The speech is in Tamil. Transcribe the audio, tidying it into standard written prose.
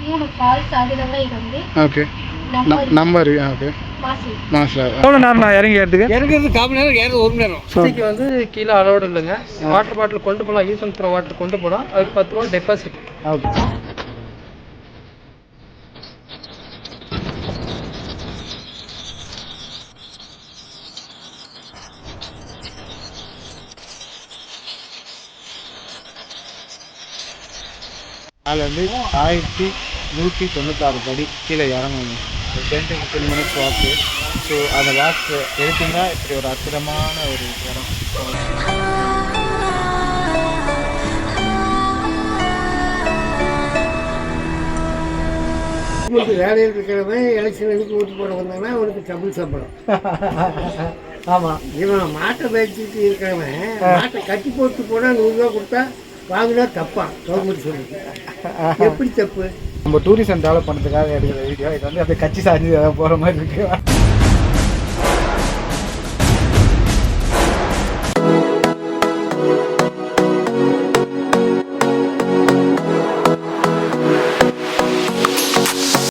3 ஃபால்ஸ் அதுல இருந்து ஓகே நம்பர் ஓகே மாஸ்டர் எவ்வளோ நேரம் நான் இறங்கிறதுக்கு 1 மணி நேரம் ஏறது 1 மணி நேரம். இன்னைக்கு வந்து கீழே அலோடு இல்லைங்க. வாட்டர் பாட்டில் கொண்டு போகலாம், ஈசன் வாட்டர் கொண்டு போகலாம். அதுக்கு 10 ரூபா டெபாசிட். ஓகே. அதில் வந்து 1196 படி கீழே இறங்கணும். 10 மினிட்ஸ் வாக்கு. ஸோ அந்த வாக்கு எடுத்தீங்கன்னா இப்படி ஒரு அற்புதமான ஒரு இடம். வேலையில் இருக்கிறவன் எலெக்ஷனுக்கு ஓட்டு போட வந்தாங்கன்னா அவனுக்கு டபுள் சம்பளம். ஆமாம். இவன் மாட்டை வச்சுட்டு இருக்கிறவன் மாட்டை கட்டி போட்டு போனால் 100 ரூபா கொடுத்தா வாங்கினா தப்பா கவர்மெண்ட் சொல்லுது. எப்படி தப்பு? நம்ம டூரிசம் டெவலப் பண்ணுறதுக்காக எடுக்கிற வீடியோ இது வந்து அப்படியே கட்சி சார்ஜ் போகிற மாதிரி இருக்கு.